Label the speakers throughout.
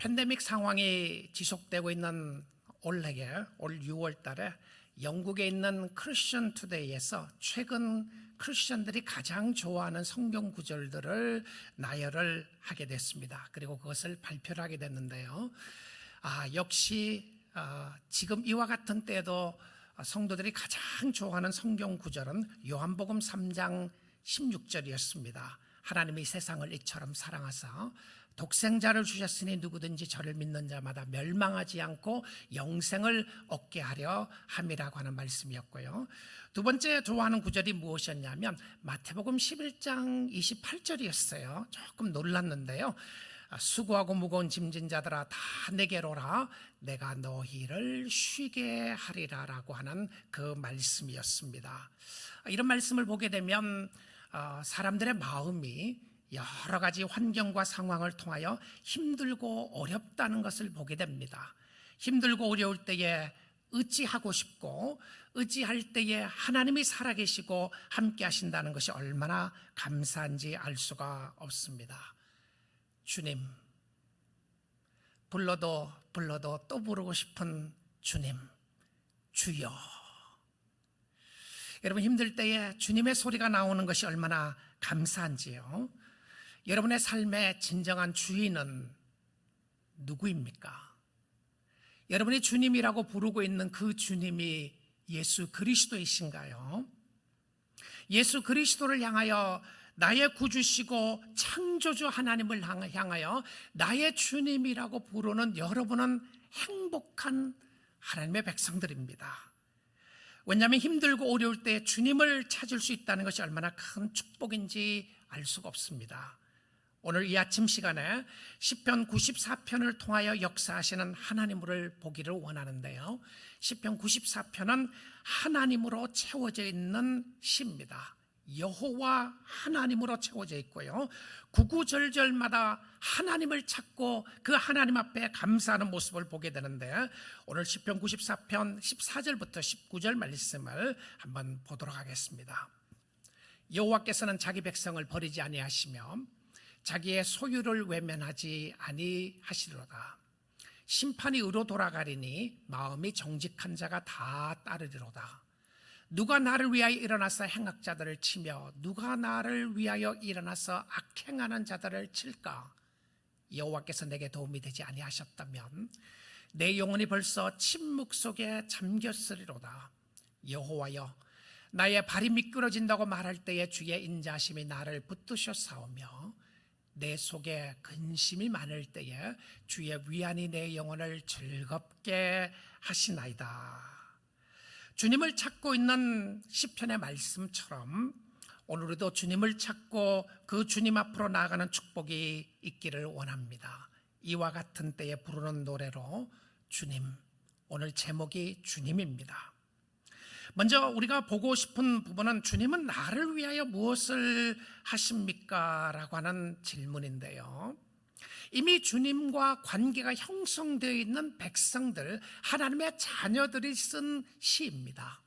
Speaker 1: 팬데믹 상황이 지속되고 있는 올해에 올 6월 달에 영국에 있는 크리스천 투데이에서 최근 크리스천들이 가장 좋아하는 성경 구절들을 나열을 하게 됐습니다. 그리고 그것을 발표를 하게 됐는데요. 역시 지금 이와 같은 때에도 성도들이 가장 좋아하는 성경 구절은 요한복음 3장 16절이었습니다. 하나님이 세상을 이처럼 사랑하사 독생자를 주셨으니 누구든지 저를 믿는 자마다 멸망하지 않고 영생을 얻게 하려 함이라고 하는 말씀이었고요. 두 번째 좋아하는 구절이 무엇이었냐면 마태복음 11장 28절이었어요. 조금 놀랐는데요. 수고하고 무거운 짐진 자들아 다 내게로 오라 내가 너희를 쉬게 하리라 라고 하는 그 말씀이었습니다. 이런 말씀을 보게 되면 사람들의 마음이 여러 가지 환경과 상황을 통하여 힘들고 어렵다는 것을 보게 됩니다. 힘들고 어려울 때에 의지하고 싶고 의지할 때에 하나님이 살아계시고 함께 하신다는 것이 얼마나 감사한지 알 수가 없습니다. 주님, 불러도 또 부르고 싶은 주님, 주여. 여러분 힘들 때에 주님의 소리가 나오는 것이 얼마나 감사한지요. 여러분의 삶의 진정한 주인은 누구입니까? 여러분이 주님이라고 부르고 있는 그 주님이 예수 그리스도이신가요? 예수 그리스도를 향하여 나의 구주시고 창조주 하나님을 향하여 나의 주님이라고 부르는 여러분은 행복한 하나님의 백성들입니다. 왜냐하면 힘들고 어려울 때 주님을 찾을 수 있다는 것이 얼마나 큰 축복인지 알 수가 없습니다. 오늘 이 아침 시간에 시편 94편을 통하여 역사하시는 하나님을 보기를 원하는데요. 시편 94편은 하나님으로 채워져 있는 시입니다. 여호와 하나님으로 채워져 있고요. 구구절절마다 하나님을 찾고 그 하나님 앞에 감사하는 모습을 보게 되는데 오늘 시편 94편 14절부터 19절 말씀을 한번 보도록 하겠습니다. 여호와께서는 자기 백성을 버리지 아니하시며 자기의 소유를 외면하지 아니하시리로다. 심판이 의로 돌아가리니 마음이 정직한 자가 다 따르리로다. 누가 나를 위하여 일어나서 행악자들을 치며 누가 나를 위하여 일어나서 악행하는 자들을 칠까? 여호와께서 내게 도움이 되지 아니하셨다면 내 영혼이 벌써 침묵 속에 잠겼으리로다. 여호와여, 나의 발이 미끄러진다고 말할 때에 주의 인자하심이 나를 붙드셨사오며 내 속에 근심이 많을 때에 주의 위안이 내 영혼을 즐겁게 하시나이다. 주님을 찾고 있는 시편의 말씀처럼 오늘도 주님을 찾고 그 주님 앞으로 나아가는 축복이 있기를 원합니다. 이와 같은 때에 부르는 노래로 주님, 오늘 제목이 주님입니다. 먼저 우리가 보고 싶은 부분은 주님은 나를 위하여 무엇을 하십니까? 라고 하는 질문인데요. 이미 주님과 관계가 형성되어 있는 백성들, 하나님의 자녀들이 쓴 시입니다.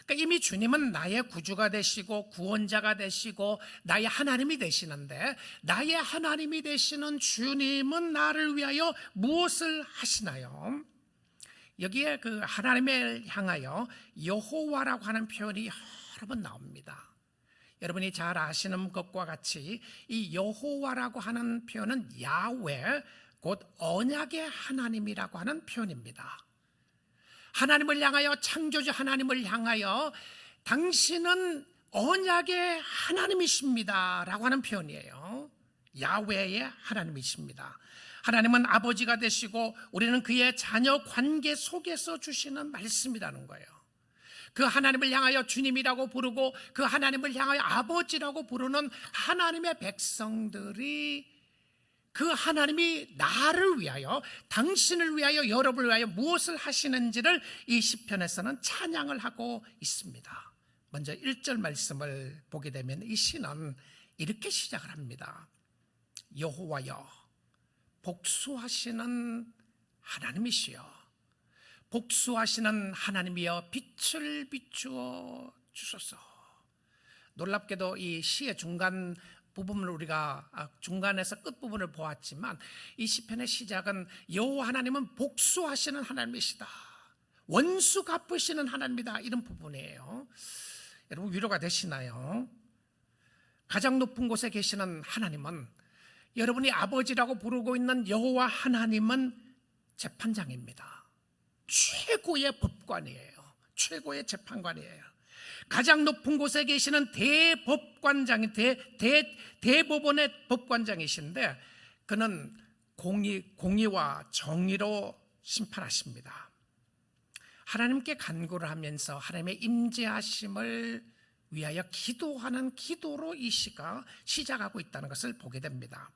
Speaker 1: 그러니까 이미 주님은 나의 구주가 되시고 구원자가 되시고 나의 하나님이 되시는데 나의 하나님이 되시는 주님은 나를 위하여 무엇을 하시나요? 여기에 그 하나님을 향하여 여호와라고 하는 표현이 여러 번 나옵니다. 여러분이 잘 아시는 것과 같이 이 여호와라고 하는 표현은 야훼, 곧 언약의 하나님이라고 하는 표현입니다. 하나님을 향하여, 창조주 하나님을 향하여 당신은 언약의 하나님이십니다 라고 하는 표현이에요. 야훼의 하나님이십니다. 하나님은 아버지가 되시고 우리는 그의 자녀 관계 속에서 주시는 말씀이라는 거예요. 그 하나님을 향하여 주님이라고 부르고 그 하나님을 향하여 아버지라고 부르는 하나님의 백성들이 그 하나님이 나를 위하여, 당신을 위하여, 여러분을 위하여 무엇을 하시는지를 이 시편에서는 찬양을 하고 있습니다. 먼저 1절 말씀을 보게 되면 이 시는 이렇게 시작을 합니다. 여호와여, 복수하시는 하나님이시여, 복수하시는 하나님이여 빛을 비추어 주소서. 놀랍게도 이 시의 중간 부분을 우리가 중간에서 끝부분을 보았지만 이 시편의 시작은 여호와 하나님은 복수하시는 하나님이시다, 원수 갚으시는 하나님이다, 이런 부분이에요. 여러분 위로가 되시나요? 가장 높은 곳에 계시는 하나님은, 여러분이 아버지라고 부르고 있는 여호와 하나님은 재판장입니다. 최고의 법관이에요. 최고의 재판관이에요. 가장 높은 곳에 계시는 대법관장, 대법원의 법관장이신데 그는 공의와 정의로 심판하십니다. 하나님께 간구를 하면서 하나님의 임재하심을 위하여 기도하는 기도로 이 시가 시작하고 있다는 것을 보게 됩니다.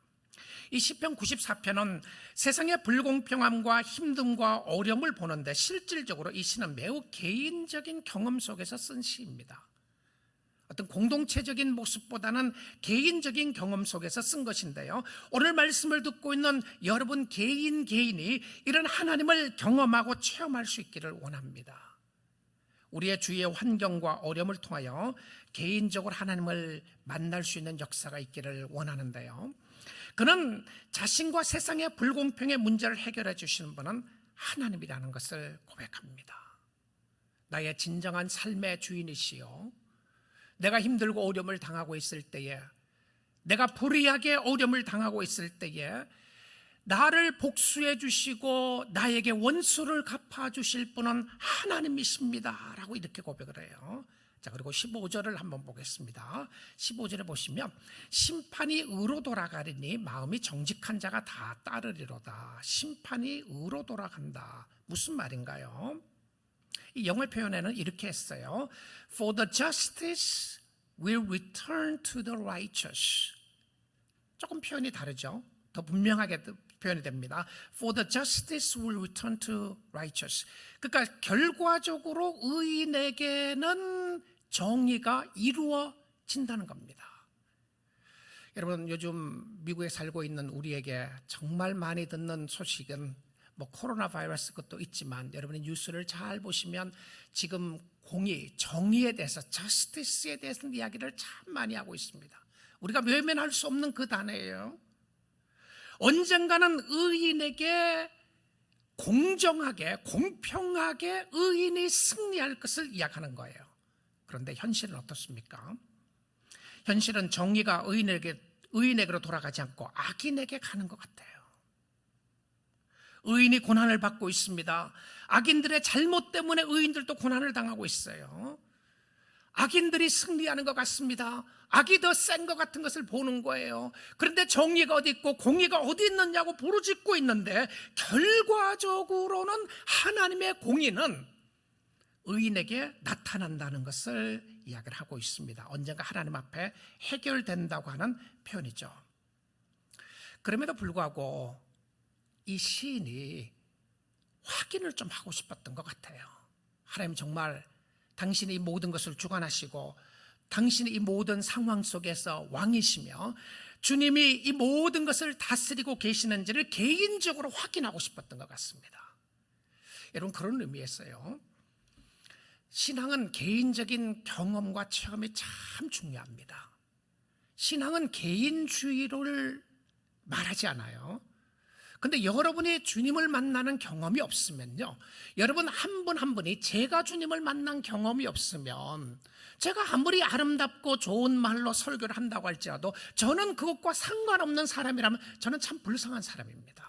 Speaker 1: 이 시편 94편은 세상의 불공평함과 힘듦과 어려움을 보는데 실질적으로 이 시는 매우 개인적인 경험 속에서 쓴 시입니다. 어떤 공동체적인 모습보다는 개인적인 경험 속에서 쓴 것인데요, 오늘 말씀을 듣고 있는 여러분 개인이 이런 하나님을 경험하고 체험할 수 있기를 원합니다. 우리의 주위의 환경과 어려움을 통하여 개인적으로 하나님을 만날 수 있는 역사가 있기를 원하는데요, 그는 자신과 세상의 불공평의 문제를 해결해 주시는 분은 하나님이라는 것을 고백합니다. 나의 진정한 삶의 주인이시요, 내가 힘들고 어려움을 당하고 있을 때에, 내가 불의하게 어려움을 당하고 있을 때에 나를 복수해 주시고 나에게 원수를 갚아 주실 분은 하나님이십니다 라고 이렇게 고백을 해요. 자, 그리고 15절을 한번 보겠습니다. 15절에 보시면 심판이 의로 돌아가리니 마음이 정직한 자가 다 따르리로다. 심판이 의로 돌아간다. 무슨 말인가요? 이 영어 표현에는 이렇게 했어요. For the justice will return to the righteous. 조금 표현이 다르죠. 더 분명하게 표현이 됩니다. For the justice will return to righteous. 그러니까 결과적으로 의인에게는 정의가 이루어진다는 겁니다. 여러분, 요즘 미국에 살고 있는 우리에게 정말 많이 듣는 소식은 코로나 바이러스 것도 있지만, 여러분이 뉴스를 잘 보시면 지금 공의, 정의에 대해서, justice에 대해서 이야기를 참 많이 하고 있습니다. 우리가 외면할 수 없는 그 단어예요. 언젠가는 의인에게 공정하게, 공평하게 의인이 승리할 것을 이야기하는 거예요. 그런데 현실은 어떻습니까? 현실은 정의가 의인에게로 돌아가지 않고 악인에게 가는 것 같아요. 의인이 고난을 받고 있습니다. 악인들의 잘못 때문에 의인들도 고난을 당하고 있어요. 악인들이 승리하는 것 같습니다. 악이 더 센 것 같은 것을 보는 거예요. 그런데 정의가 어디 있고 공의가 어디 있느냐고 부르짖고 있는데, 결과적으로는 하나님의 공의는 의인에게 나타난다는 것을 이야기를 하고 있습니다. 언젠가 하나님 앞에 해결된다고 하는 표현이죠. 그럼에도 불구하고 이 시인이 확인을 좀 하고 싶었던 것 같아요. 하나님, 정말 당신이 이 모든 것을 주관하시고 당신이 이 모든 상황 속에서 왕이시며 주님이 이 모든 것을 다스리고 계시는지를 개인적으로 확인하고 싶었던 것 같습니다. 여러분, 그런 의미에서요, 신앙은 개인적인 경험과 체험이 참 중요합니다. 신앙은 개인주의를 말하지 않아요. 근데 여러분이 주님을 만나는 경험이 없으면요, 여러분 한 분 한 분이 제가 주님을 만난 경험이 없으면, 제가 아무리 아름답고 좋은 말로 설교를 한다고 할지라도 저는 그것과 상관없는 사람이라면 저는 참 불쌍한 사람입니다.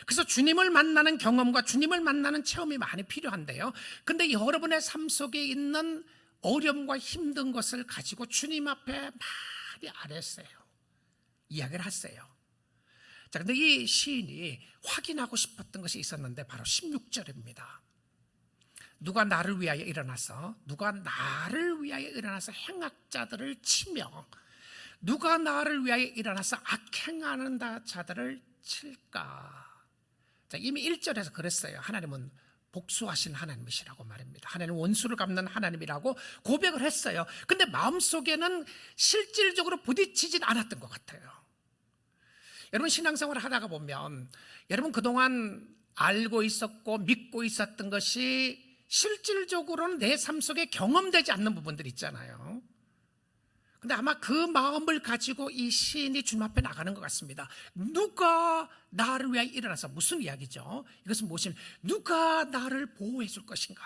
Speaker 1: 그래서 주님을 만나는 경험과 주님을 만나는 체험이 많이 필요한데요, 근데 여러분의 삶 속에 있는 어려움과 힘든 것을 가지고 주님 앞에 많이 아뢰세요. 이야기를 하세요. 자, 근데 이 시인이 확인하고 싶었던 것이 있었는데 바로 16절입니다. 누가 나를 위하여 일어나서 행악자들을 치며 누가 나를 위하여 일어나서 악행하는 자들을 칠까. 자, 이미 1절에서 그랬어요. 하나님은 복수하신 하나님이시라고 말입니다. 하나님은 원수를 갚는 하나님이라고 고백을 했어요. 근데 마음속에는 실질적으로 부딪히진 않았던 것 같아요. 여러분, 신앙생활을 하다가 보면 여러분 그동안 알고 있었고 믿고 있었던 것이 실질적으로는 내 삶 속에 경험되지 않는 부분들이 있잖아요. 근데 아마 그 마음을 가지고 이 시인이 주님 앞에 나가는 것 같습니다. 누가 나를 위하여 일어나서, 무슨 이야기죠? 이것은 무엇이냐? 누가 나를 보호해 줄 것인가?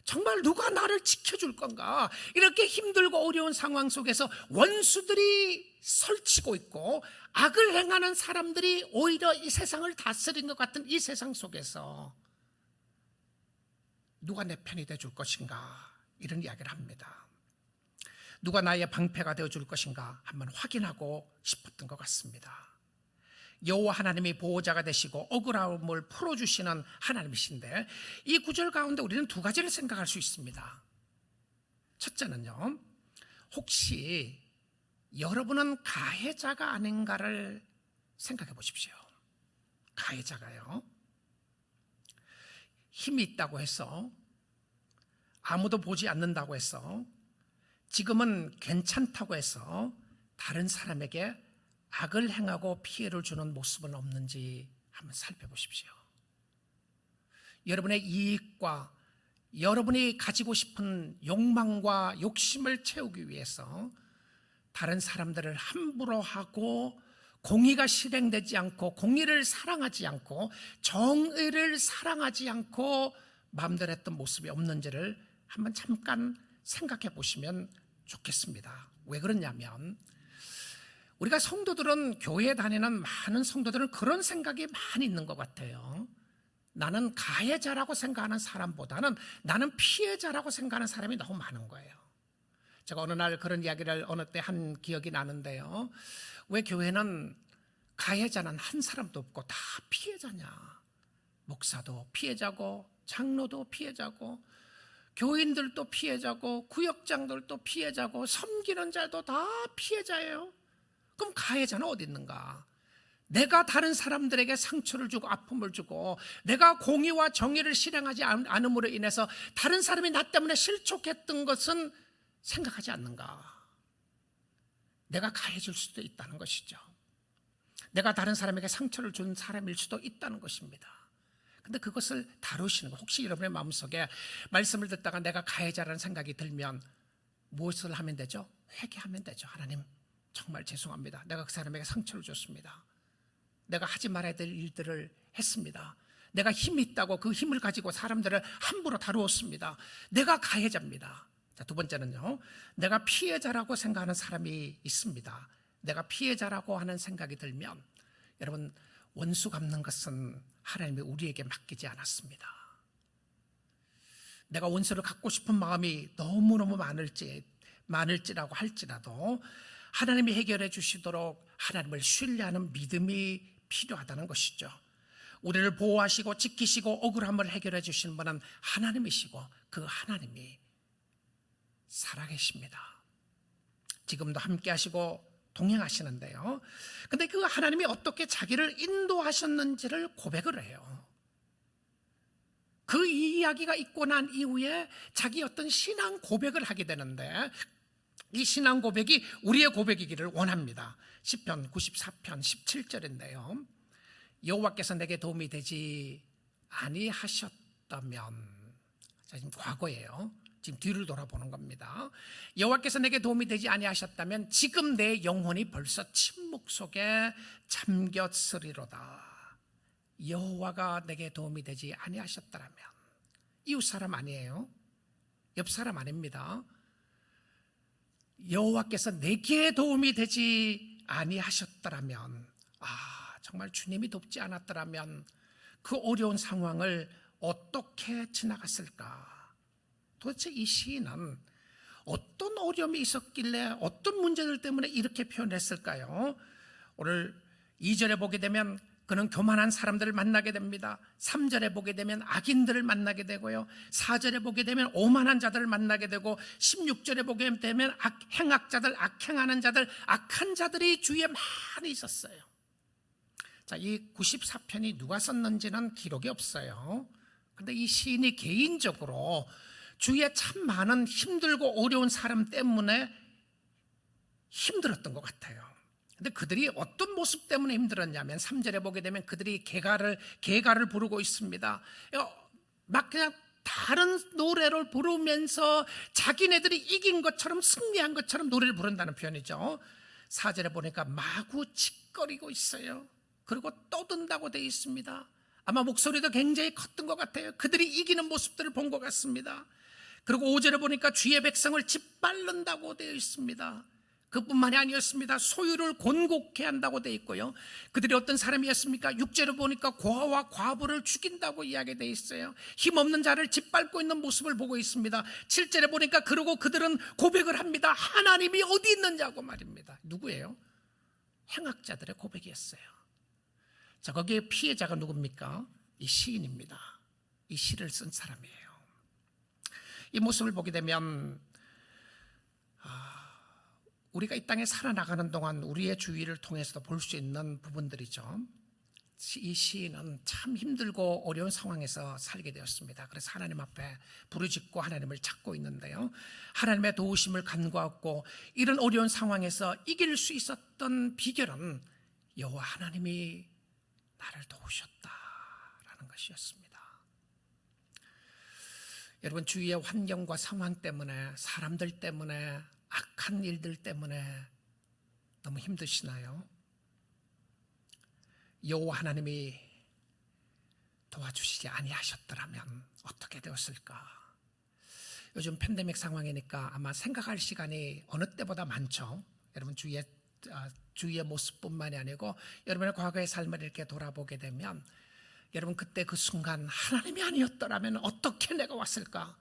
Speaker 1: 정말 누가 나를 지켜줄 건가? 이렇게 힘들고 어려운 상황 속에서 원수들이 설치고 있고 악을 행하는 사람들이 오히려 이 세상을 다스린 것 같은 이 세상 속에서 누가 내 편이 되어줄 것인가? 이런 이야기를 합니다. 누가 나의 방패가 되어줄 것인가 한번 확인하고 싶었던 것 같습니다. 여호와 하나님이 보호자가 되시고 억울함을 풀어주시는 하나님이신데, 이 구절 가운데 우리는 두 가지를 생각할 수 있습니다. 첫째는요, 혹시 여러분은 가해자가 아닌가를 생각해 보십시오. 가해자가요, 힘이 있다고 해서, 아무도 보지 않는다고 해서, 지금은 괜찮다고 해서 다른 사람에게 악을 행하고 피해를 주는 모습은 없는지 한번 살펴보십시오. 여러분의 이익과 여러분이 가지고 싶은 욕망과 욕심을 채우기 위해서 다른 사람들을 함부로 하고 공의가 실행되지 않고 공의를 사랑하지 않고 정의를 사랑하지 않고 마음대로 했던 모습이 없는지를 한번 잠깐 생각해 보시면 좋겠습니다. 왜 그러냐면, 우리가 성도들은, 교회에 다니는 많은 성도들은 그런 생각이 많이 있는 것 같아요. 나는 가해자라고 생각하는 사람보다는 나는 피해자라고 생각하는 사람이 너무 많은 거예요. 제가 어느 날 그런 이야기를 어느 때 한 기억이 나는데요, 왜 교회는 가해자는 한 사람도 없고 다 피해자냐? 목사도 피해자고 장로도 피해자고 교인들도 피해자고 구역장들도 피해자고 섬기는 자도 다 피해자예요. 그럼 가해자는 어디 있는가? 내가 다른 사람들에게 상처를 주고 아픔을 주고 내가 공의와 정의를 실행하지 않음으로 인해서 다른 사람이 나 때문에 실족했던 것은 생각하지 않는가? 내가 가해줄 수도 있다는 것이죠. 내가 다른 사람에게 상처를 준 사람일 수도 있다는 것입니다. 근데 그것을 다루시는 거, 혹시 여러분의 마음속에 말씀을 듣다가 내가 가해자라는 생각이 들면 무엇을 하면 되죠? 회개하면 되죠. 하나님, 정말 죄송합니다. 내가 그 사람에게 상처를 줬습니다. 내가 하지 말아야 될 일들을 했습니다. 내가 힘이 있다고 그 힘을 가지고 사람들을 함부로 다루었습니다. 내가 가해자입니다. 자, 두 번째는요, 내가 피해자라고 생각하는 사람이 있습니다. 내가 피해자라고 하는 생각이 들면, 여러분, 원수 갚는 것은 하나님이 우리에게 맡기지 않았습니다. 내가 원수를 갚고 싶은 마음이 너무너무 많을지라고 할지라도 하나님이 해결해 주시도록 하나님을 신뢰하는 믿음이 필요하다는 것이죠. 우리를 보호하시고 지키시고 억울함을 해결해 주시는 분은 하나님이시고 그 하나님이 살아계십니다. 지금도 함께 하시고 동행하시는데요, 근데 그 하나님이 어떻게 자기를 인도하셨는지를 고백을 해요. 그 이야기가 있고 난 이후에 자기 어떤 신앙 고백을 하게 되는데, 이 신앙 고백이 우리의 고백이기를 원합니다. 시편 94편 17절인데요 여호와께서 내게 도움이 되지 아니하셨다면, 지금 과거예요. 지금 뒤를 돌아보는 겁니다. 여호와께서 내게 도움이 되지 아니하셨다면 지금 내 영혼이 벌써 침묵 속에 잠겼으리로다. 여호와가 내게 도움이 되지 아니하셨다면, 이웃 사람 아니에요. 옆 사람 아닙니다. 여호와께서 내게 도움이 되지 아니하셨더라면, 정말 주님이 돕지 않았더라면 그 어려운 상황을 어떻게 지나갔을까? 도대체 이 시인은 어떤 어려움이 있었길래 어떤 문제들 때문에 이렇게 표현했을까요? 오늘 2절에 보게 되면 그는 교만한 사람들을 만나게 됩니다. 3절에 보게 되면 악인들을 만나게 되고요, 4절에 보게 되면 오만한 자들을 만나게 되고, 16절에 보게 되면 행악자들, 악행하는 자들, 악한 자들이 주위에 많이 있었어요. 자, 이 94편이 누가 썼는지는 기록이 없어요. 근데 이 시인이 개인적으로 주위에 참 많은 힘들고 어려운 사람 때문에 힘들었던 것 같아요. 근데 그들이 어떤 모습 때문에 힘들었냐면 3절에 보게 되면 그들이 개가를 부르고 있습니다. 막 그냥 다른 노래를 부르면서 자기네들이 이긴 것처럼 승리한 것처럼 노래를 부른다는 표현이죠. 4절에 보니까 마구 짓거리고 있어요. 그리고 떠든다고 되어 있습니다. 아마 목소리도 굉장히 컸던 것 같아요. 그들이 이기는 모습들을 본 것 같습니다. 그리고 5절에 보니까 주의 백성을 짓밟는다고 되어 있습니다. 그뿐만이 아니었습니다. 소유를 곤곡해 한다고 되어 있고요. 그들이 어떤 사람이었습니까? 6절에 보니까 고아와 과부를 죽인다고 이야기되어 있어요. 힘없는 자를 짓밟고 있는 모습을 보고 있습니다. 7절에 보니까 그러고 그들은 고백을 합니다. 하나님이 어디 있느냐고 말입니다. 누구예요? 행악자들의 고백이었어요. 자, 거기에 피해자가 누굽니까? 이 시인입니다. 이 시를 쓴 사람이에요. 이 모습을 보게 되면 우리가 이 땅에 살아나가는 동안 우리의 주위를 통해서도 볼 수 있는 부분들이죠. 이 시인은 참 힘들고 어려운 상황에서 살게 되었습니다. 그래서 하나님 앞에 부르짖고 하나님을 찾고 있는데요, 하나님의 도우심을 간구하고 이런 어려운 상황에서 이길 수 있었던 비결은 여호와 하나님이 나를 도우셨다라는 것이었습니다. 여러분, 주위의 환경과 상황 때문에, 사람들 때문에, 악한 일들 때문에 너무 힘드시나요? 여호와 하나님이 도와주시지 아니하셨더라면 어떻게 되었을까? 요즘 팬데믹 상황이니까 아마 생각할 시간이 어느 때보다 많죠. 여러분, 주위의 모습뿐만이 아니고 여러분의 과거의 삶을 이렇게 돌아보게 되면 여러분, 그때 그 순간 하나님이 아니었더라면 어떻게 내가 왔을까?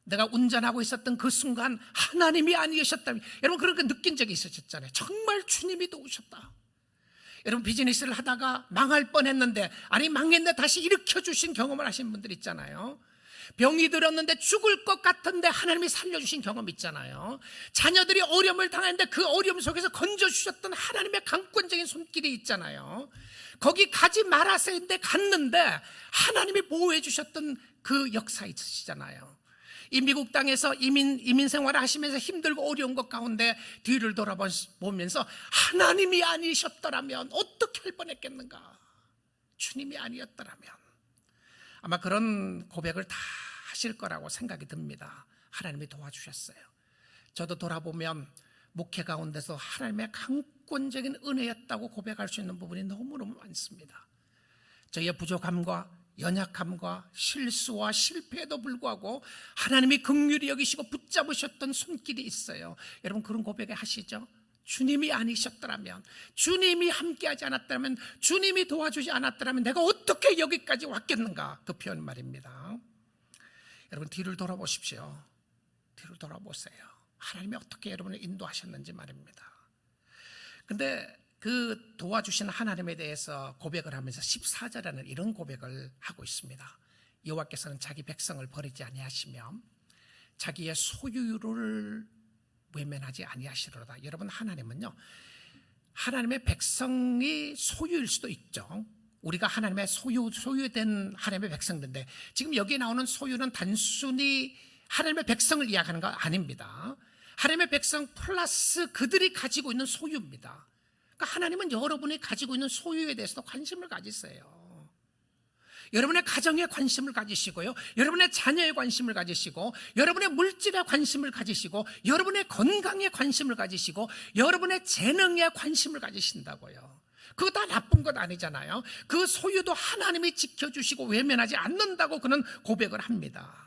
Speaker 1: 내가 운전하고 있었던 그 순간 하나님이 아니셨다면, 여러분 그런 거 느낀 적이 있으셨잖아요. 정말 주님이 도우셨다. 여러분, 비즈니스를 하다가 망할 뻔했는데, 아니 망했는데 다시 일으켜주신 경험을 하신 분들 있잖아요. 병이 들었는데 죽을 것 같은데 하나님이 살려주신 경험 있잖아요. 자녀들이 어려움을 당했는데 그 어려움 속에서 건져주셨던 하나님의 강권적인 손길이 있잖아요. 거기 가지 말았어야 했는데 갔는데 하나님이 보호해 주셨던 그 역사 있으시잖아요. 이 미국 땅에서 이민 생활을 하시면서 힘들고 어려운 것 가운데 뒤를 돌아보면서 하나님이 아니셨더라면 어떻게 할 뻔했겠는가? 주님이 아니었더라면. 아마 그런 고백을 다 하실 거라고 생각이 듭니다. 하나님이 도와주셨어요. 저도 돌아보면 목회 가운데서 하나님의 강권적인 은혜였다고 고백할 수 있는 부분이 너무너무 많습니다. 저희의 부족함과 연약함과 실수와 실패에도 불구하고 하나님이 긍휼히 여기시고 붙잡으셨던 손길이 있어요. 여러분, 그런 고백 하시죠? 주님이 아니셨더라면, 주님이 함께하지 않았더라면, 주님이 도와주지 않았더라면 내가 어떻게 여기까지 왔겠는가? 그 표현 말입니다. 여러분, 뒤를 돌아보십시오. 뒤를 돌아보세요. 하나님이 어떻게 여러분을 인도하셨는지 말입니다. 근데 그 도와주신 하나님에 대해서 고백을 하면서 14절에는 이런 고백을 하고 있습니다. 여호와께서는 자기 백성을 버리지 아니하시며 자기의 소유를 외면하지 아니하시리로다. 여러분, 하나님은요, 하나님의 백성이 소유일 수도 있죠. 우리가 하나님의 소유된 하나님의 백성들인데, 지금 여기 나오는 소유는 단순히 하나님의 백성을 이야기하는 거 아닙니다. 하나님의 백성 플러스 그들이 가지고 있는 소유입니다. 그러니까 하나님은 여러분이 가지고 있는 소유에 대해서도 관심을 가지세요. 여러분의 가정에 관심을 가지시고요, 여러분의 자녀에 관심을 가지시고, 여러분의 물질에 관심을 가지시고, 여러분의 건강에 관심을 가지시고, 여러분의 재능에 관심을 가지신다고요. 그거 다 나쁜 것 아니잖아요. 그 소유도 하나님이 지켜주시고 외면하지 않는다고 그는 고백을 합니다.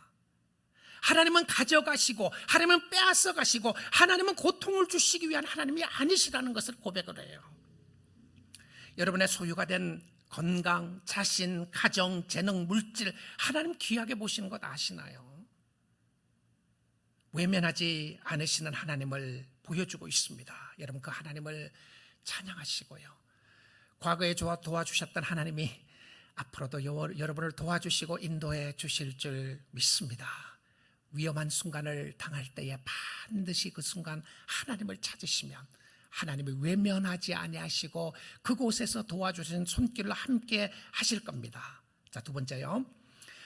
Speaker 1: 하나님은 가져가시고, 하나님은 빼앗아 가시고, 하나님은 고통을 주시기 위한 하나님이 아니시라는 것을 고백을 해요. 여러분의 소유가 된 건강, 자신, 가정, 재능, 물질, 하나님 귀하게 보시는 것 아시나요? 외면하지 않으시는 하나님을 보여주고 있습니다. 여러분, 그 하나님을 찬양하시고요, 과거에 도와주셨던 하나님이 앞으로도 여러분을 도와주시고 인도해 주실 줄 믿습니다. 위험한 순간을 당할 때에 반드시 그 순간 하나님을 찾으시면 하나님이 외면하지 아니하시고 그곳에서 도와주신 손길을 함께 하실 겁니다. 자, 두 번째요,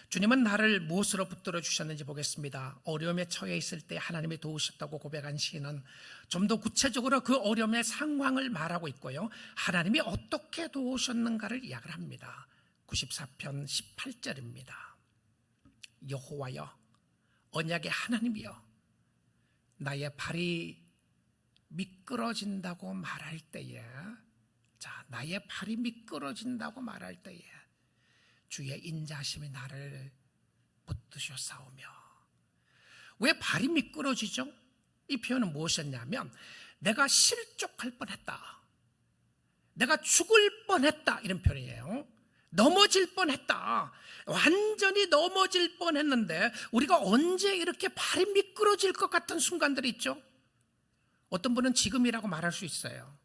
Speaker 1: 주님은 나를 무엇으로 붙들어 주셨는지 보겠습니다. 어려움에 처해 있을 때 하나님이 도우셨다고 고백한 시인은 좀 더 구체적으로 그 어려움의 상황을 말하고 있고요, 하나님이 어떻게 도우셨는가를 이야기를 합니다. 94편 18절입니다. 여호와여, 언약의 하나님이여, 나의 발이 미끄러진다고 말할 때에, 자, 나의 발이 미끄러진다고 말할 때에 주의 인자하심이 나를 붙드셨사오며. 왜 발이 미끄러지죠? 이 표현은 무엇이었냐면, 내가 실족할 뻔했다, 내가 죽을 뻔했다, 이런 표현이에요. 넘어질 뻔했다, 완전히 넘어질 뻔했는데, 우리가 언제 이렇게 발이 미끄러질 것 같은 순간들이 있죠? 어떤 분은 지금이라고 말할 수 있어요.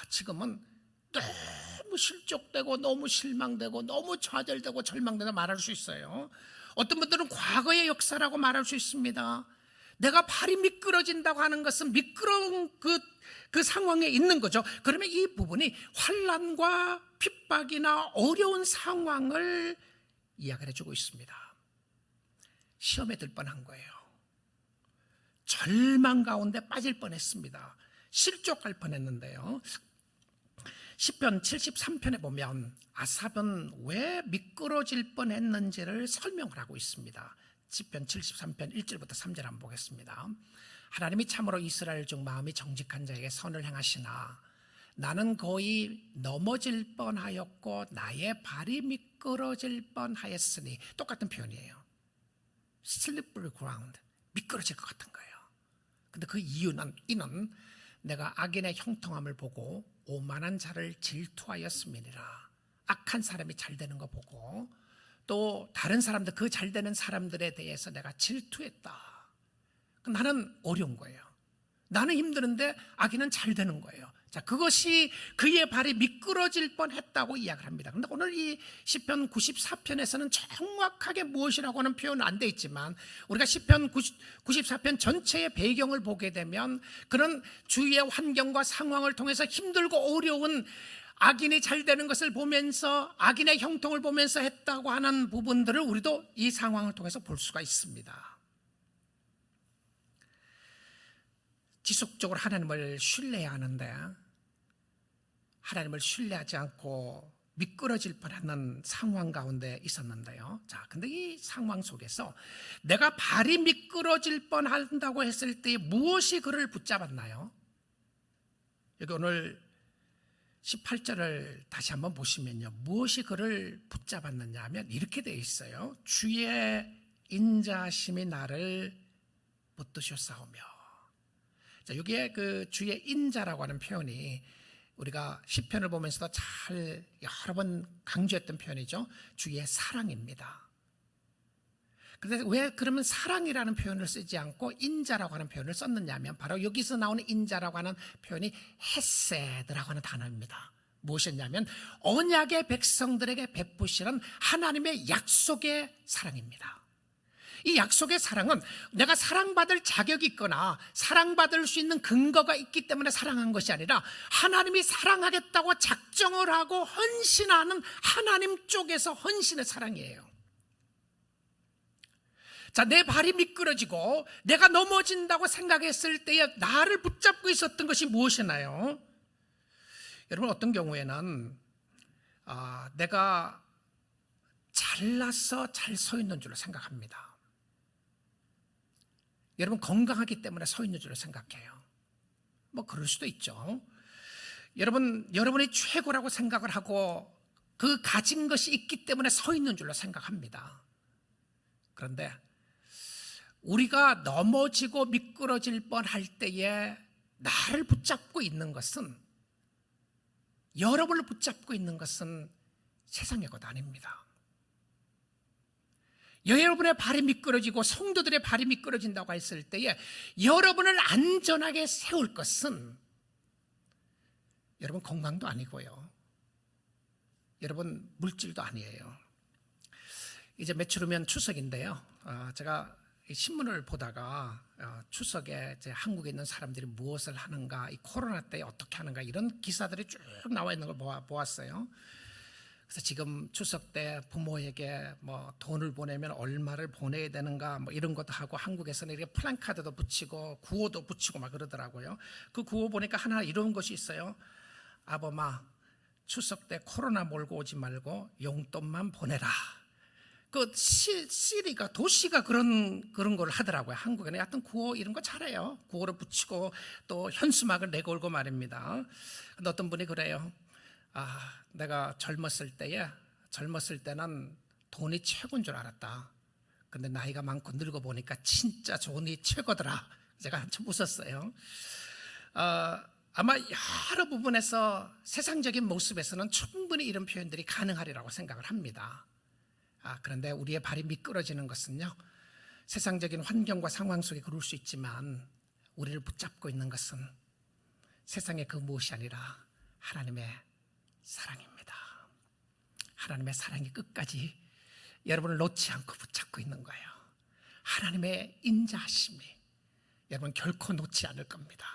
Speaker 1: 지금은 너무 실족되고 너무 실망되고 너무 좌절되고 절망되다 말할 수 있어요. 어떤 분들은 과거의 역사라고 말할 수 있습니다. 내가 발이 미끄러진다고 하는 것은 미끄러운 그 상황에 있는 거죠. 그러면 이 부분이 환난과 핍박이나 어려운 상황을 이야기를 해주고 있습니다. 시험에 들 뻔한 거예요. 절망 가운데 빠질 뻔했습니다. 실족할 뻔했는데요. 시편 73편에 보면 아삽은 왜 미끄러질 뻔했는지를 설명을 하고 있습니다. 시편 73편 1절부터 3절 한번 보겠습니다. 하나님이 참으로 이스라엘 중 마음이 정직한 자에게 선을 행하시나 나는 거의 넘어질 뻔하였고 나의 발이 미끄러질 뻔하였으니. 똑같은 표현이에요. slippery ground, 미끄러질 것 같은 거예요. 근데 그 이유는, 이는 내가 악인의 형통함을 보고 오만한 자를 질투하였음이니라. 악한 사람이 잘 되는 거 보고 또 다른 사람들, 그 잘 되는 사람들에 대해서 내가 질투했다. 나는 어려운 거예요. 나는 힘드는데 악인은 잘 되는 거예요. 자, 그것이 그의 발이 미끄러질 뻔했다고 이야기를 합니다. 그런데 오늘 이 시편 94편에서는 정확하게 무엇이라고 하는 표현은 안 돼 있지만, 우리가 시편 94편 전체의 배경을 보게 되면 그런 주위의 환경과 상황을 통해서 힘들고 어려운 악인이 잘 되는 것을 보면서, 악인의 형통을 보면서 했다고 하는 부분들을 우리도 이 상황을 통해서 볼 수가 있습니다. 지속적으로 하나님을 신뢰해야 하는데 하나님을 신뢰하지 않고 미끄러질 뻔하는 상황 가운데 있었는데요. 자, 근데 이 상황 속에서 내가 발이 미끄러질 뻔한다고 했을 때 무엇이 그를 붙잡았나요? 여기 오늘 18절을 다시 한번 보시면요, 무엇이 그를 붙잡았느냐 하면 이렇게 되어 있어요. 주의 인자심이 나를 붙드셨사오며. 자, 여기에 그 주의 인자라고 하는 표현이 우리가 시편을 보면서도 잘 여러 번 강조했던 표현이죠. 주의 사랑입니다. 그런데 왜 그러면 사랑이라는 표현을 쓰지 않고 인자라고 하는 표현을 썼느냐 하면, 바로 여기서 나오는 인자라고 하는 표현이 헤세드라고 하는 단어입니다. 무엇이었냐면 언약의 백성들에게 베푸시는 하나님의 약속의 사랑입니다. 이 약속의 사랑은 내가 사랑받을 자격이 있거나 사랑받을 수 있는 근거가 있기 때문에 사랑한 것이 아니라 하나님이 사랑하겠다고 작정을 하고 헌신하는 하나님 쪽에서 헌신의 사랑이에요. 자, 내 발이 미끄러지고 내가 넘어진다고 생각했을 때에 나를 붙잡고 있었던 것이 무엇이나요? 여러분, 어떤 경우에는 내가 잘나서 잘 서 있는 줄로 생각합니다. 여러분, 건강하기 때문에 서 있는 줄로 생각해요. 뭐 그럴 수도 있죠. 여러분이 최고라고 생각을 하고 그 가진 것이 있기 때문에 서 있는 줄로 생각합니다. 그런데 우리가 넘어지고 미끄러질 뻔할 때에 나를 붙잡고 있는 것은, 여러분을 붙잡고 있는 것은 세상의 것 아닙니다. 여러분의 발이 미끄러지고 성도들의 발이 미끄러진다고 했을 때에 여러분을 안전하게 세울 것은 여러분 건강도 아니고요, 여러분 물질도 아니에요. 이제 며칠 후면 추석인데요, 제가 신문을 보다가 추석에 이제 한국에 있는 사람들이 무엇을 하는가, 이 코로나 때 어떻게 하는가, 이런 기사들이 쭉 나와 있는 걸 보았어요. 그래서 지금 추석 때 부모에게 뭐 돈을 보내면 얼마를 보내야 되는가, 뭐 이런 것도 하고, 한국에서는 이렇게 플랜카드도 붙이고 구호도 붙이고 막 그러더라고요. 그 구호 보니까 하나 이런 것이 있어요. 아범아, 추석 때 코로나 몰고 오지 말고 용돈만 보내라. 그 시리가 도시가 그런 걸 하더라고요. 한국에는 하여튼 구호 이런 거 잘해요. 구호를 붙이고 또 현수막을 내걸고 말입니다. 근데 어떤 분이 그래요. 내가 젊었을 때는 돈이 최고인 줄 알았다. 근데 나이가 많고 늙어 보니까 진짜 돈이 최고더라. 제가 한참 웃었어요. 아마 여러 부분에서 세상적인 모습에서는 충분히 이런 표현들이 가능하리라고 생각을 합니다. 그런데 우리의 발이 미끄러지는 것은요, 세상적인 환경과 상황 속에 그럴 수 있지만 우리를 붙잡고 있는 것은 세상의 그 무엇이 아니라 하나님의 사랑입니다. 하나님의 사랑이 끝까지 여러분을 놓지 않고 붙잡고 있는 거예요. 하나님의 인자하심이 여러분 결코 놓지 않을 겁니다.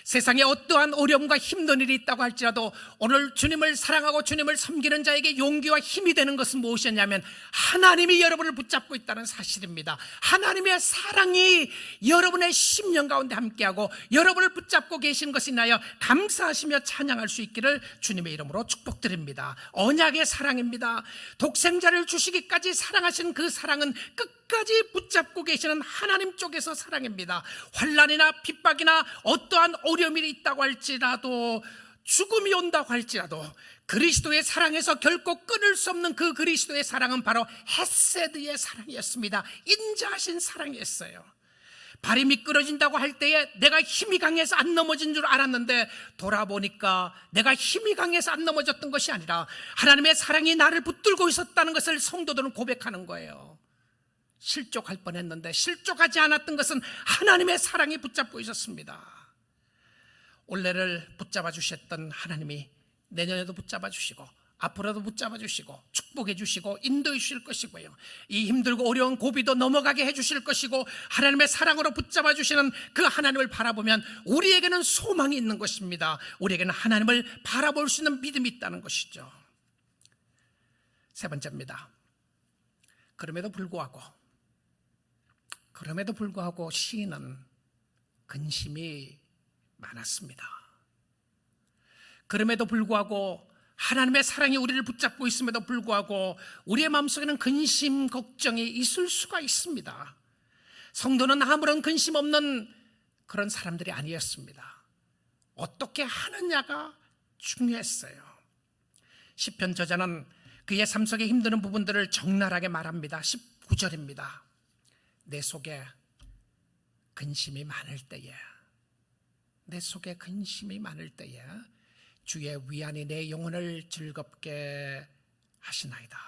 Speaker 1: 세상에 어떠한 어려움과 힘든 일이 있다고 할지라도 오늘 주님을 사랑하고 주님을 섬기는 자에게 용기와 힘이 되는 것은 무엇이냐면 하나님이 여러분을 붙잡고 있다는 사실입니다. 하나님의 사랑이 여러분의 심령 가운데 함께하고 여러분을 붙잡고 계신 것이 인하여 감사하시며 찬양할 수 있기를 주님의 이름으로 축복드립니다. 언약의 사랑입니다. 독생자를 주시기까지 사랑하신 그 사랑은 끝까지 붙잡고 계시는 하나님 쪽에서 사랑입니다. 환난이나 핍박이나 어떠한 어려움이 있다고 할지라도 죽음이 온다고 할지라도 그리스도의 사랑에서 결코 끊을 수 없는 그 그리스도의 사랑은 바로 헤세드의 사랑이었습니다. 인자하신 사랑이었어요. 발이 미끄러진다고 할 때에 내가 힘이 강해서 안 넘어진 줄 알았는데 돌아보니까 내가 힘이 강해서 안 넘어졌던 것이 아니라 하나님의 사랑이 나를 붙들고 있었다는 것을 성도들은 고백하는 거예요. 실족할 뻔했는데 실족하지 않았던 것은 하나님의 사랑이 붙잡고 있었습니다. 올해를 붙잡아 주셨던 하나님이 내년에도 붙잡아 주시고 앞으로도 붙잡아 주시고 축복해 주시고 인도해 주실 것이고요, 이 힘들고 어려운 고비도 넘어가게 해 주실 것이고 하나님의 사랑으로 붙잡아 주시는 그 하나님을 바라보면 우리에게는 소망이 있는 것입니다. 우리에게는 하나님을 바라볼 수 있는 믿음이 있다는 것이죠. 세 번째입니다. 그럼에도 불구하고 시인은 근심이 많았습니다. 그럼에도 불구하고 하나님의 사랑이 우리를 붙잡고 있음에도 불구하고 우리의 마음속에는 근심, 걱정이 있을 수가 있습니다. 성도는 아무런 근심 없는 그런 사람들이 아니었습니다. 어떻게 하느냐가 중요했어요. 시편 저자는 그의 삶 속에 힘드는 부분들을 적나라하게 말합니다. 19절입니다. 내 속에 근심이 많을 때에 주의 위안이 내 영혼을 즐겁게 하시나이다.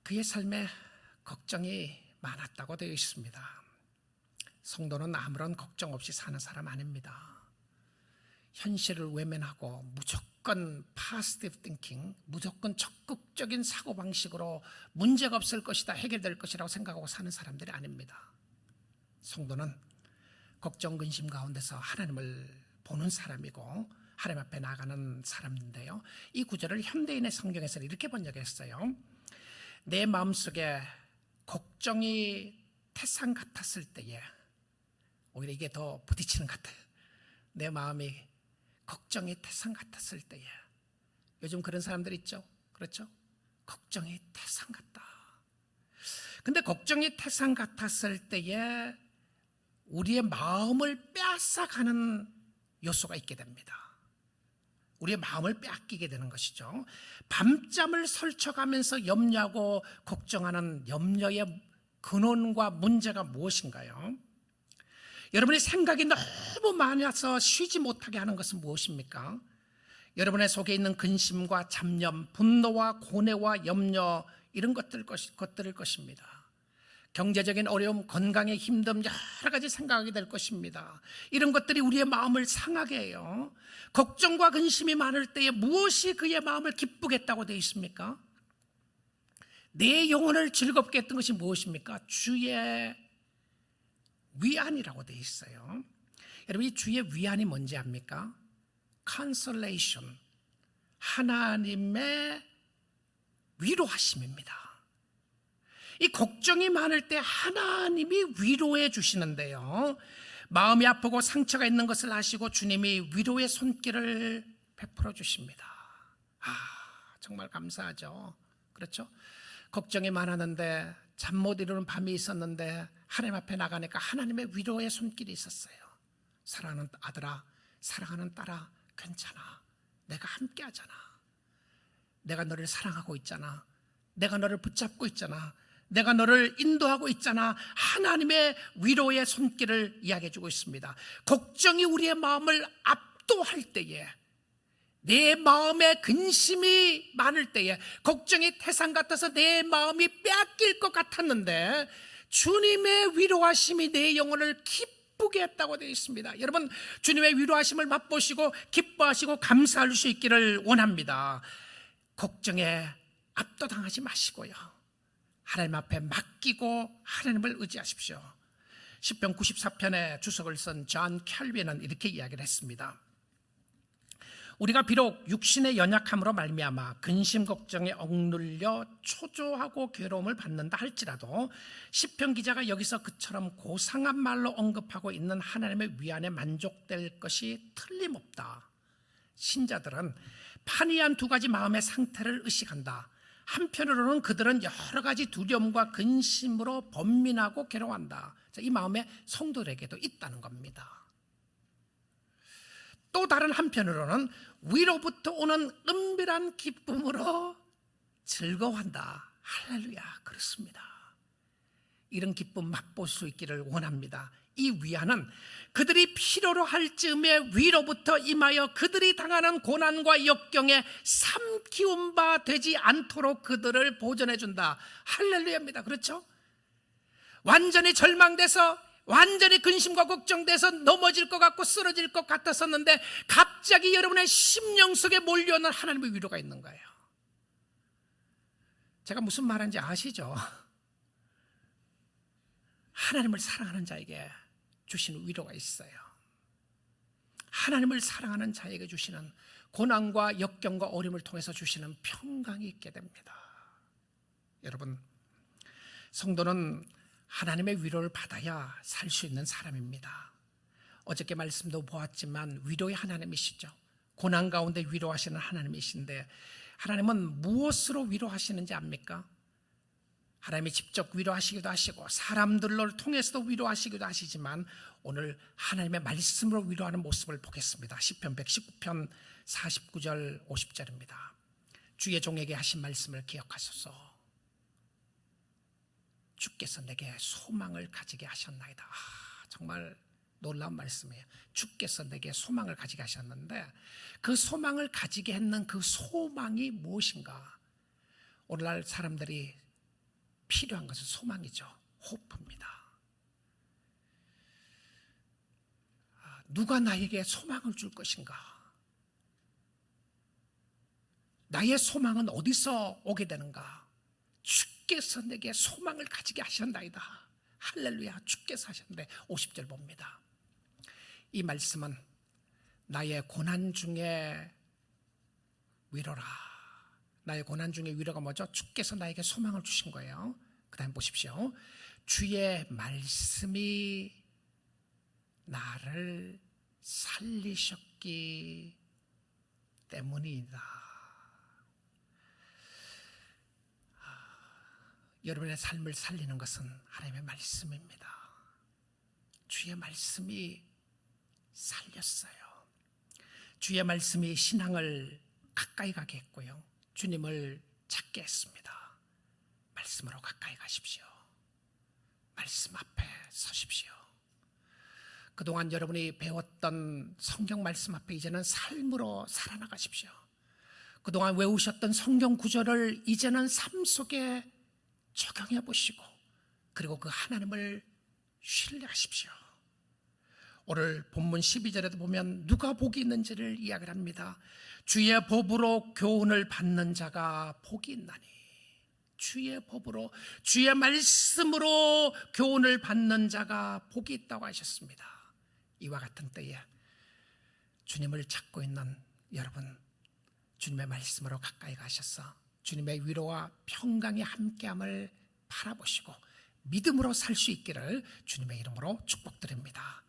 Speaker 1: 그의 삶에 걱정이 많았다고 되어 있습니다. 성도는 아무런 걱정 없이 사는 사람 아닙니다. 현실을 외면하고 무조건 positive thinking, 무조건 적극적인 사고방식으로 문제가 없을 것이다, 해결될 것이라고 생각하고 사는 사람들이 아닙니다. 성도는 걱정, 근심 가운데서 하나님을 보는 사람이고 하나님 앞에 나가는 사람인데요, 이 구절을 현대인의 성경에서는 이렇게 번역했어요. 내 마음속에 걱정이 태산 같았을 때에, 오히려 이게 더 부딪히는 것 같아요. 내 마음이 걱정이 태산 같았을 때에, 요즘 그런 사람들 있죠? 그렇죠? 걱정이 태산 같다. 근데 걱정이 태산 같았을 때에 우리의 마음을 빼앗아가는 요소가 있게 됩니다. 우리의 마음을 빼앗기게 되는 것이죠. 밤잠을 설쳐가면서 염려하고 걱정하는 염려의 근원과 문제가 무엇인가요? 여러분의 생각이 너무 많아서 쉬지 못하게 하는 것은 무엇입니까? 여러분의 속에 있는 근심과 잡념, 분노와 고뇌와 염려, 이런 것들일 것입니다. 경제적인 어려움, 건강의 힘듦, 여러 가지 생각하게 될 것입니다. 이런 것들이 우리의 마음을 상하게 해요. 걱정과 근심이 많을 때에 무엇이 그의 마음을 기쁘게 했다고 되어 있습니까? 내 영혼을 즐겁게 했던 것이 무엇입니까? 주의 위안이라고 되어 있어요. 여러분, 이 주의 위안이 뭔지 압니까? consolation, 하나님의 위로하심입니다. 이 걱정이 많을 때 하나님이 위로해 주시는데요, 마음이 아프고 상처가 있는 것을 아시고 주님이 위로의 손길을 베풀어 주십니다. 정말 감사하죠. 그렇죠? 걱정이 많았는데 잠 못 이루는 밤이 있었는데 하나님 앞에 나가니까 하나님의 위로의 손길이 있었어요. 사랑하는 아들아, 사랑하는 딸아, 괜찮아. 내가 함께 하잖아. 내가 너를 사랑하고 있잖아. 내가 너를 붙잡고 있잖아. 내가 너를 인도하고 있잖아. 하나님의 위로의 손길을 이야기해 주고 있습니다. 걱정이 우리의 마음을 압도할 때에, 내 마음에 근심이 많을 때에, 걱정이 태산 같아서 내 마음이 빼앗길 것 같았는데 주님의 위로하심이 내 영혼을 기쁘게 했다고 되어 있습니다. 여러분, 주님의 위로하심을 맛보시고 기뻐하시고 감사할 수 있기를 원합니다. 걱정에 압도당하지 마시고요, 하나님 앞에 맡기고 하나님을 의지하십시오. 시편 94편에 주석을 쓴 존 켈빈은 이렇게 이야기를 했습니다. 우리가 비록 육신의 연약함으로 말미암아 근심 걱정에 억눌려 초조하고 괴로움을 받는다 할지라도 시편 기자가 여기서 그처럼 고상한 말로 언급하고 있는 하나님의 위안에 만족될 것이 틀림없다. 신자들은 판이한 두 가지 마음의 상태를 의식한다. 한편으로는 그들은 여러 가지 두려움과 근심으로 번민하고 괴로워한다. 이 마음에 성도들에게도 있다는 겁니다. 또 다른 한편으로는 위로부터 오는 은밀한 기쁨으로 즐거워한다. 할렐루야, 그렇습니다. 이런 기쁨 맛볼 수 있기를 원합니다. 이 위안은 그들이 필요로 할 즈음에 위로부터 임하여 그들이 당하는 고난과 역경에 삼키운 바 되지 않도록 그들을 보존해 준다. 할렐루야입니다. 그렇죠? 완전히 절망돼서, 완전히 근심과 걱정돼서 넘어질 것 같고 쓰러질 것 같았었는데 갑자기 여러분의 심령 속에 몰려오는 하나님의 위로가 있는 거예요. 제가 무슨 말하는지 아시죠? 하나님을 사랑하는 자에게 주시는 위로가 있어요. 하나님을 사랑하는 자에게 주시는 고난과 역경과 어려움을 통해서 주시는 평강이 있게 됩니다. 여러분, 성도는 하나님의 위로를 받아야 살 수 있는 사람입니다. 어저께 말씀도 보았지만 위로의 하나님이시죠. 고난 가운데 위로하시는 하나님이신데, 하나님은 무엇으로 위로하시는지 압니까? 하나님이 직접 위로하시기도 하시고 사람들로 통해서도 위로하시기도 하시지만 오늘 하나님의 말씀으로 위로하는 모습을 보겠습니다. 시편 119편 49절 50절입니다. 주의 종에게 하신 말씀을 기억하소서. 주께서 내게 소망을 가지게 하셨나이다. 정말 놀라운 말씀이에요. 주께서 내게 소망을 가지게 하셨는데 그 소망을 가지게 했는 그 소망이 무엇인가? 오늘날 사람들이 필요한 것은 소망이죠. 호프입니다. 누가 나에게 소망을 줄 것인가? 나의 소망은 어디서 오게 되는가? 주께서 내게 소망을 가지게 하셨나이다. 할렐루야, 주께서 하셨는데 50절 봅니다. 이 말씀은 나의 고난 중에 위로라. 나의 고난 중에 위로가 뭐죠? 주께서 나에게 소망을 주신 거예요. 그 다음 보십시오. 주의 말씀이 나를 살리셨기 때문이다. 여러분의 삶을 살리는 것은 하나님의 말씀입니다. 주의 말씀이 살렸어요. 주의 말씀이 신앙을 가까이 가게 했고요, 주님을 찾게 했습니다. 말씀으로 가까이 가십시오. 말씀 앞에 서십시오. 그동안 여러분이 배웠던 성경 말씀 앞에 이제는 삶으로 살아나가십시오. 그동안 외우셨던 성경 구절을 이제는 삶 속에 적용해 보시고 그리고 그 하나님을 신뢰하십시오. 오늘 본문 12절에도 보면 누가 복이 있는지를 이야기를 합니다. 주의 법으로 교훈을 받는 자가 복이 있나니. 주의 법으로, 주의 말씀으로 교훈을 받는 자가 복이 있다고 하셨습니다. 이와 같은 때에 주님을 찾고 있는 여러분, 주님의 말씀으로 가까이 가셔서 주님의 위로와 평강의 함께함을 바라보시고 믿음으로 살 수 있기를 주님의 이름으로 축복드립니다.